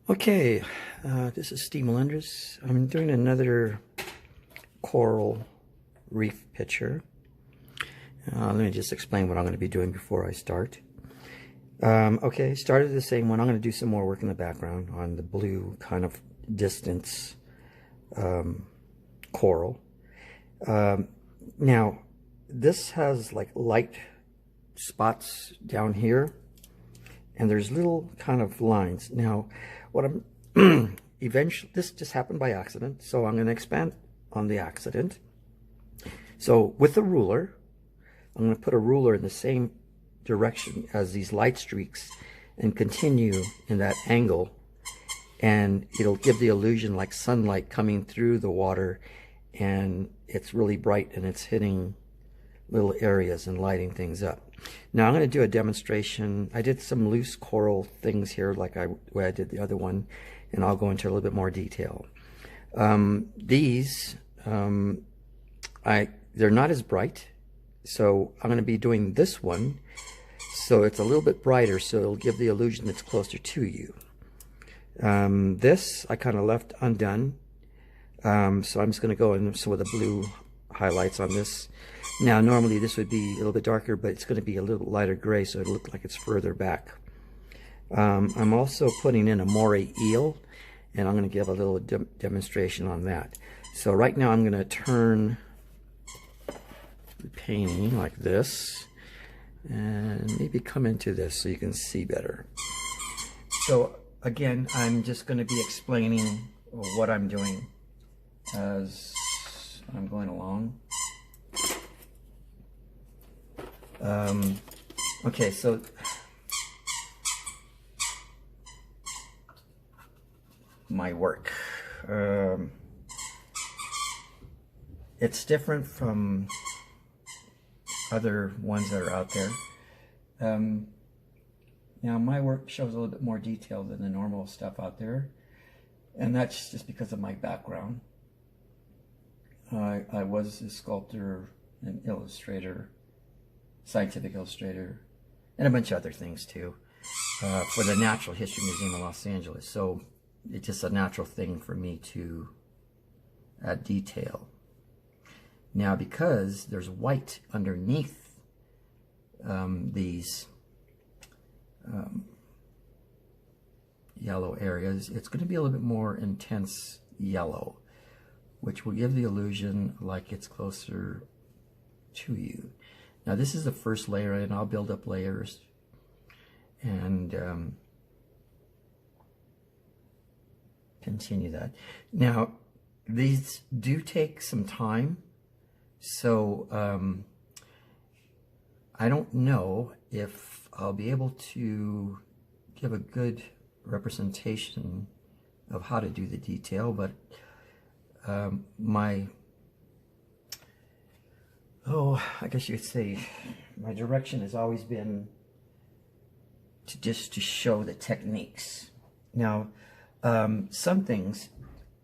Okay, this is Steve Melendrez. I'm doing another coral reef picture. Let me just explain what I'm going to be doing before I start. Okay, started the same one. I'm going to do some more work in the background on the blue kind of distance coral. Now, this has like light spots down here, and there's little kind of lines. Now, what I'm eventually, this just happened by accident, so I'm going to expand on the accident. So with the ruler, I'm going to put a ruler in the same direction as these light streaks and continue in that angle, and it'll give the illusion like sunlight coming through the water, and it's really bright and it's hitting little areas and lighting things up. Now I'm going to do a demonstration. I did some loose coral things here like I did the other one, and I'll go into a little bit more detail. These they're not as bright, so I'm going to be doing this one so it's a little bit brighter, so it'll give the illusion it's closer to you. This I kind of left undone, so I'm just going to go in with the blue highlights on this. Now normally this would be a little bit darker, but it's going to be a little lighter gray, so it'll look like it's further back. I'm also putting in a moray eel, and I'm going to give a little demonstration on that. So right now I'm going to turn the painting like this, and maybe come into this so you can see better. So again, I'm just going to be explaining what I'm doing as I'm going along. Okay, so my work. It's different from other ones that are out there. Now my work shows a little bit more detail than the normal stuff out there, and that's just because of my background. I was a sculptor, an illustrator, scientific illustrator, and a bunch of other things too, for the Natural History Museum of Los Angeles. So it's just a natural thing for me to add detail. Now, because there's white underneath these yellow areas, it's going to be a little bit more intense yellow, which will give the illusion like it's closer to you. Now this is the first layer, and I'll build up layers, and continue that. Now these do take some time, so I don't know if I'll be able to give a good representation of how to do the detail, but I guess you could say my direction has always been to show the techniques. Now, some things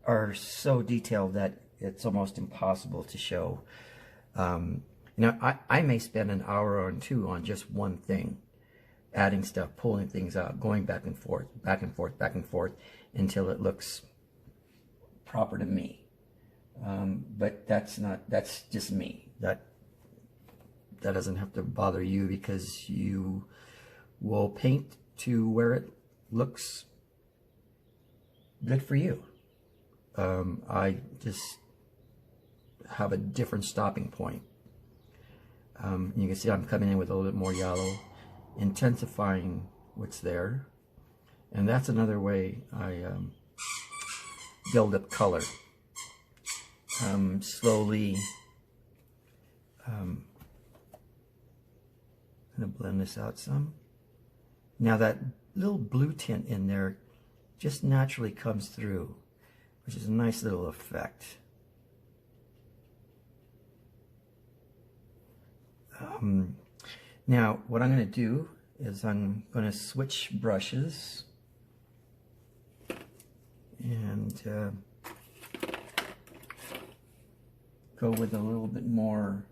are so detailed that it's almost impossible to show. I may spend an hour or two on just one thing, adding stuff, pulling things out, going back and forth, back and forth, back and forth, until it looks proper to me. But that's just me. That doesn't have to bother you, because you will paint to where it looks good for you. I just have a different stopping point. You can see I'm coming in with a little bit more yellow, intensifying what's there, and that's another way I build up color. Slowly, I'm going to blend this out some. Now that little blue tint in there just naturally comes through, which is a nice little effect. Now what I'm going to do is I'm going to switch brushes, and go with a little bit more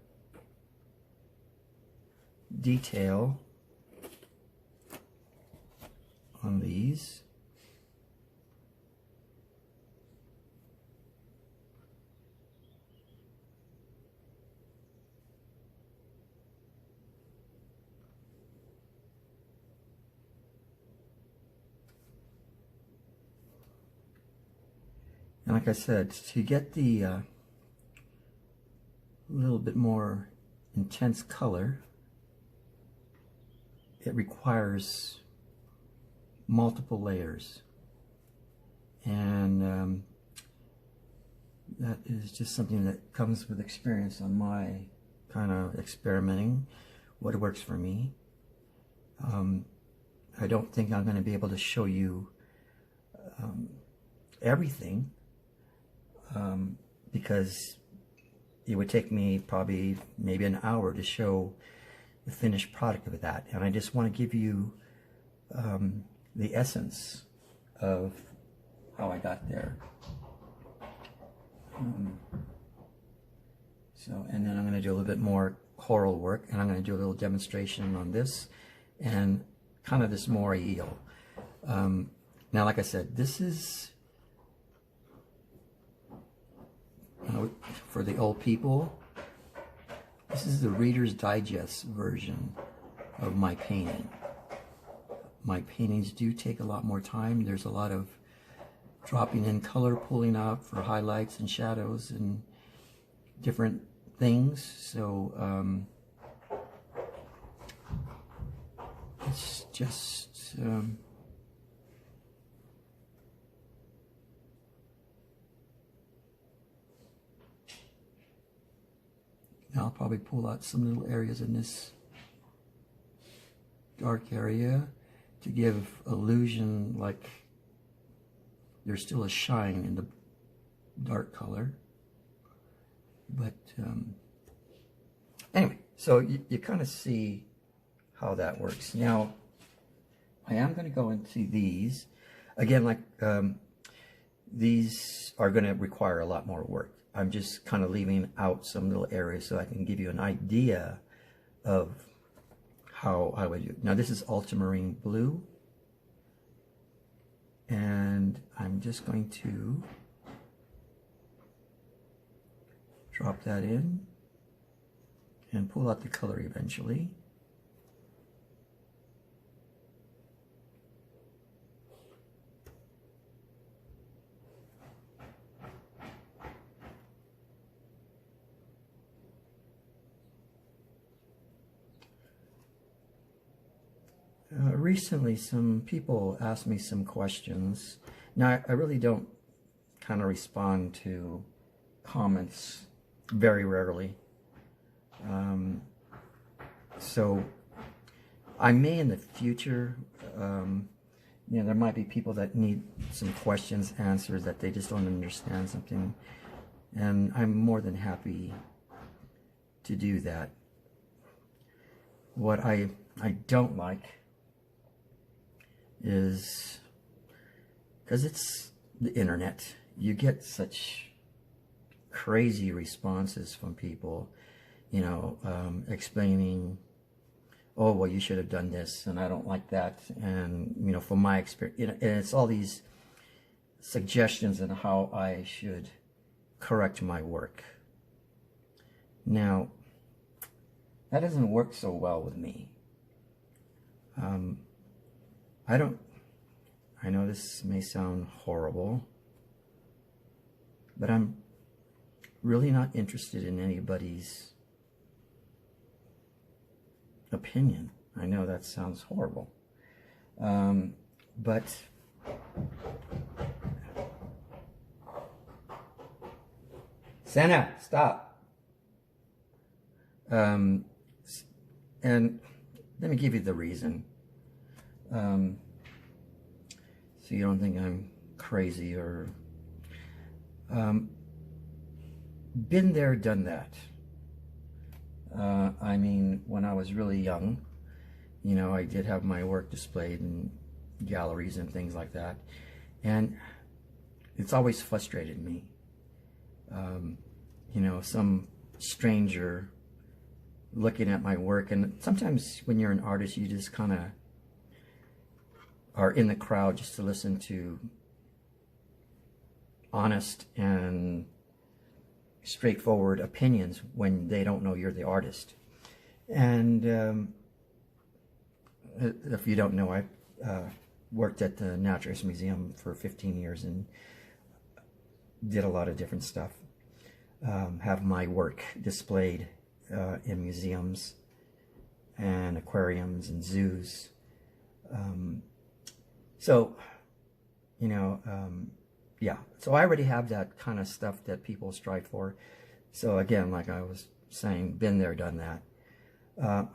detail on these. And like I said, to get the little bit more intense color, it requires multiple layers. And that is just something that comes with experience on my kind of experimenting, what works for me. I don't think I'm going to be able to show you everything, because it would take me probably maybe an hour to show the finished product of that. And I just want to give you the essence of how I got there. And then I'm going to do a little bit more coral work, and I'm going to do a little demonstration on this and kind of this more eel. Now, like I said, this is for the old people. This is the Reader's Digest version of my painting. My paintings do take a lot more time. There's a lot of dropping in color, pulling out for highlights and shadows and different things. So it's just I'll probably pull out some little areas in this dark area to give illusion like there's still a shine in the dark color. But anyway, so you kind of see how that works. Now, I am going to go into these. Again, like these are going to require a lot more work. I'm just kind of leaving out some little areas so I can give you an idea of how I would do it. Now, this is ultramarine blue. And I'm just going to drop that in and pull out the color eventually. Recently, some people asked me some questions. Now, I really don't kind of respond to comments very rarely. So I may in the future, you know, there might be people that need some questions answered that they just don't understand something. And I'm more than happy to do that. What I don't like is, because it's the internet, you get such crazy responses from people, you know, explaining, oh, well, you should have done this, and I don't like that, and, you know, from my experience, you know, and it's all these suggestions on how I should correct my work. Now, that doesn't work so well with me. I know this may sound horrible, but I'm really not interested in anybody's opinion. I know that sounds horrible, but Santa, stop. And let me give you the reason. So you don't think I'm crazy or... been there, done that. I mean, when I was really young, you know, I did have my work displayed in galleries and things like that. And it's always frustrated me. You know, some stranger looking at my work, and sometimes when you're an artist, you just kind of are in the crowd just to listen to honest and straightforward opinions when they don't know you're the artist. And if you don't know, I worked at the Natural History Museum for 15 years, and did a lot of different stuff. Have my work displayed in museums and aquariums and zoos. So, you know, yeah. So I already have that kind of stuff that people strive for. So again, like I was saying, been there, done that.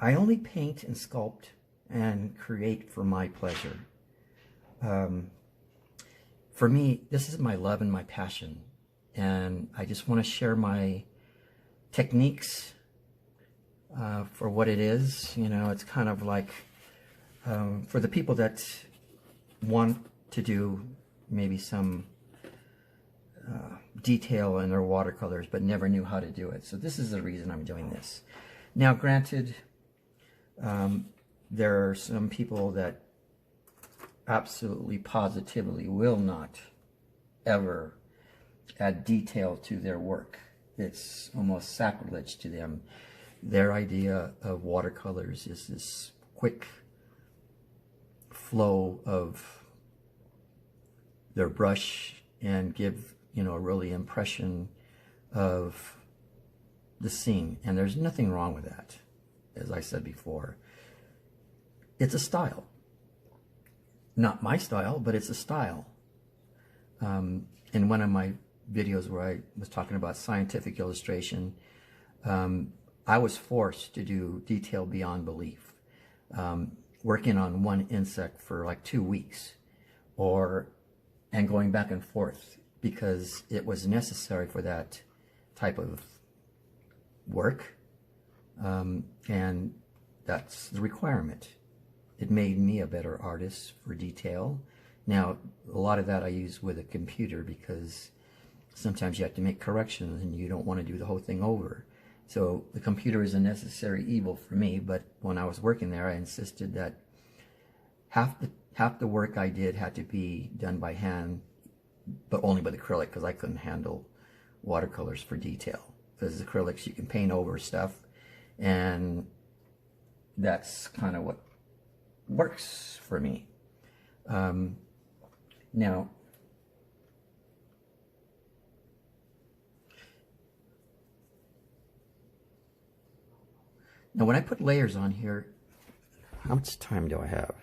I only paint and sculpt and create for my pleasure. For me, this is my love and my passion. And I just want to share my techniques for what it is. You know, it's kind of like for the people that want to do maybe some detail in their watercolors but never knew how to do it. So this is the reason I'm doing this. Now, granted, there are some people that absolutely positively will not ever add detail to their work. It's almost sacrilege to them. Their idea of watercolors is this quick flow of their brush and give, you know, a really impression of the scene. And there's nothing wrong with that. As I said before, it's a style. Not my style, but it's a style. In one of my videos where I was talking about scientific illustration, I was forced to do detail beyond belief, working on one insect for like 2 weeks, and going back and forth because it was necessary for that type of work, and that's the requirement. It made me a better artist for detail. Now, a lot of that I use with a computer because sometimes you have to make corrections and you don't want to do the whole thing over. So the computer is a necessary evil for me, but when I was working there, I insisted that half the work I did had to be done by hand, but only with acrylic because I couldn't handle watercolors for detail. Because acrylics, you can paint over stuff, and that's kind of what works for me. Now, when I put layers on here, how much time do I have?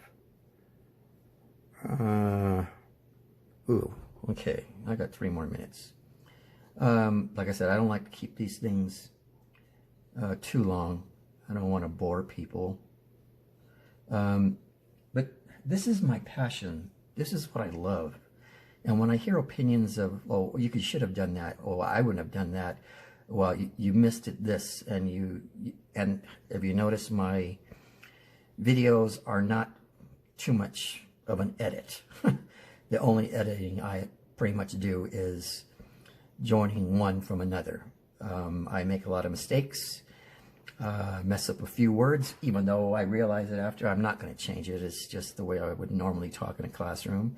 Okay, I got 3 more minutes. Like I said, I don't like to keep these things too long. I don't want to bore people. But this is my passion. This is what I love. And when I hear opinions of, oh, you should have done that, oh, I wouldn't have done that, well, you missed it this, and if you notice, my videos are not too much of an edit. The only editing I pretty much do is joining one from another. I make a lot of mistakes, mess up a few words, even though I realize it after. I'm not going to change it. It's just the way I would normally talk in a classroom.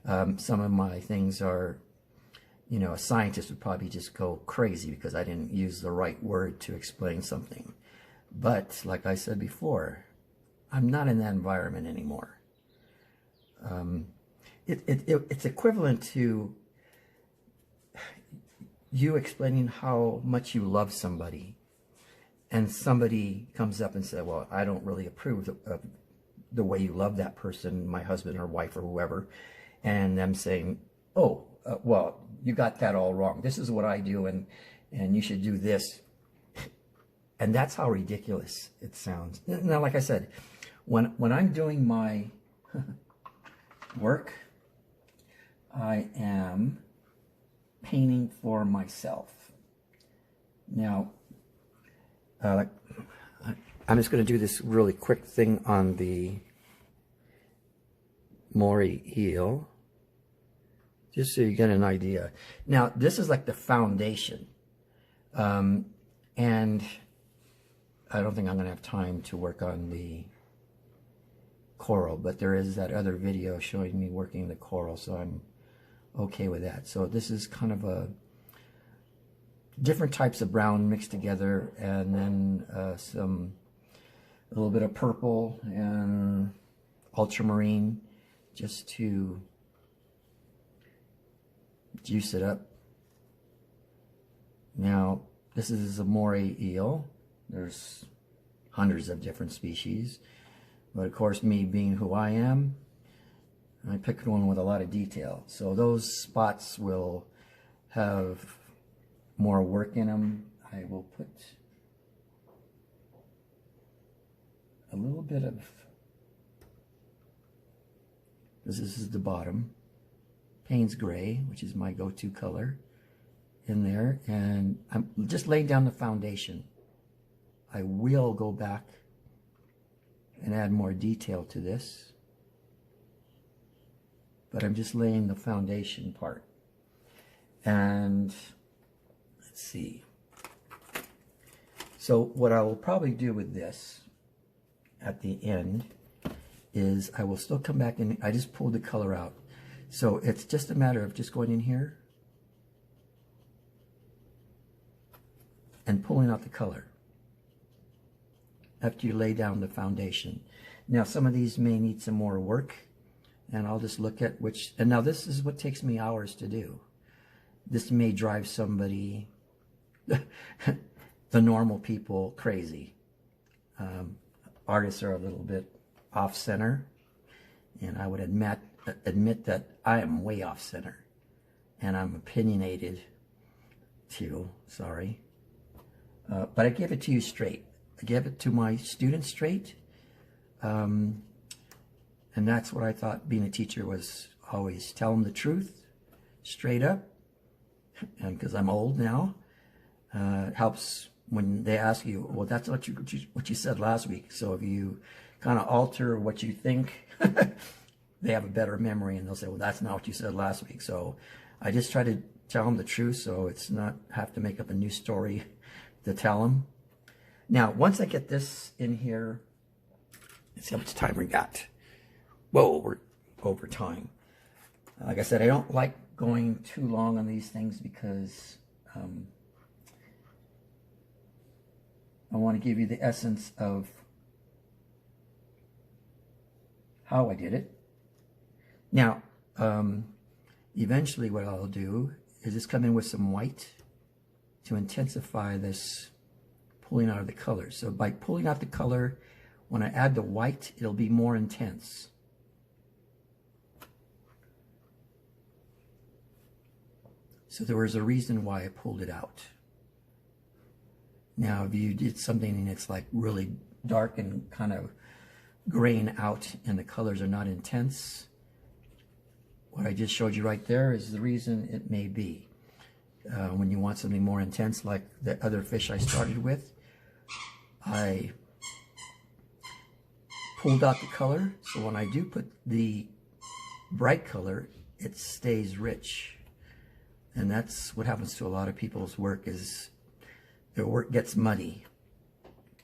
Some of my things are, you know, a scientist would probably just go crazy because I didn't use the right word to explain something. But like I said before, I'm not in that environment anymore. It's equivalent to you explaining how much you love somebody, and somebody comes up and says, well, I don't really approve of the way you love that person, my husband or wife or whoever, and them saying, oh, well, you got that all wrong. This is what I do, and you should do this. And that's how ridiculous it sounds. Now, like I said, when I'm doing my work, I am painting for myself. Now, I'm just going to do this really quick thing on the Moray eel, just so you get an idea. Now, this is like the foundation, and I don't think I'm going to have time to work on the coral, but there is that other video showing me working the coral, so I'm okay with that. So this is kind of a different types of brown mixed together, and then a little bit of purple and ultramarine just to juice it up. Now, this is a moray eel. There's hundreds of different species. But of course, me being who I am, I picked one with a lot of detail. So those spots will have more work in them. I will put a little bit of, this is the bottom, Payne's Gray, which is my go-to color, in there. And I'm just laying down the foundation. I will go back and add more detail to this, but I'm just laying the foundation part. And let's see. So what I will probably do with this at the end is I will still come back and I just pulled the color out. So it's just a matter of just going in here and pulling out the color after you lay down the foundation. Now some of these may need some more work, and I'll just look at which, and now this is what takes me hours to do. This may drive somebody, the normal people, crazy. Artists are a little bit off-center, and I would admit that I am way off-center, and I'm opinionated too, sorry. But I give it to you straight. I give it to my students straight. And that's what I thought being a teacher was always. Tell them the truth, straight up. And because I'm old now, it helps when they ask you, well, that's what you said last week. So if you kind of alter what you think, they have a better memory, and they'll say, well, that's not what you said last week. So I just try to tell them the truth, so it's not have to make up a new story to tell them. Now, once I get this in here, let's see how much time we got. Whoa, we're over time. Like I said, I don't like going too long on these things because I want to give you the essence of how I did it. Now, eventually what I'll do is just come in with some white to intensify this pulling out of the color. So by pulling out the color, when I add the white, it'll be more intense. So there was a reason why I pulled it out. Now, if you did something and it's like really dark and kind of graying out and the colors are not intense, what I just showed you right there is the reason it may be. When you want something more intense, like the other fish I started with, I pulled out the color, so when I do put the bright color, it stays rich. And that's what happens to a lot of people's work, is their work gets muddy.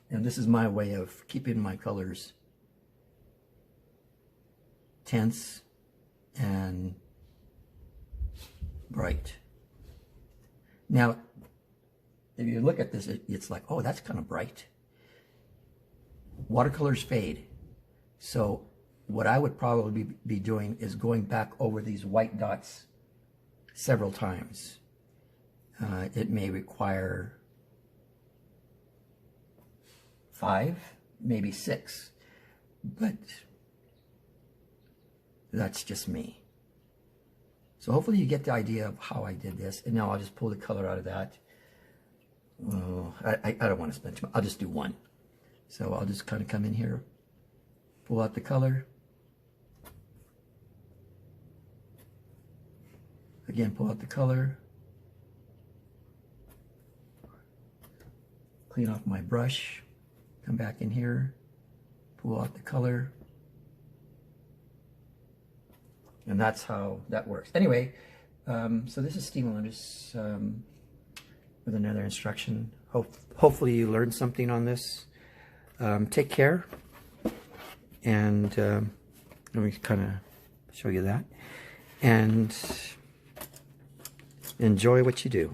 And this is my way of keeping my colors tense and bright. Now, if you look at this, it's like, oh, that's kind of bright. Watercolors fade. So what I would probably be doing is going back over these white dots several times. It may require 5, maybe 6, but that's just me. So hopefully you get the idea of how I did this. And now I'll just pull the color out of that. Oh, I don't want to spend too much. I'll just do one. So I'll just kind of come in here, pull out the color. Again, pull out the color. Clean off my brush. Come back in here, pull out the color. And that's how that works. Anyway, so this is Steve Melendrez with another instruction. Hopefully you learned something on this. Take care. And let me kind of show you that. And enjoy what you do.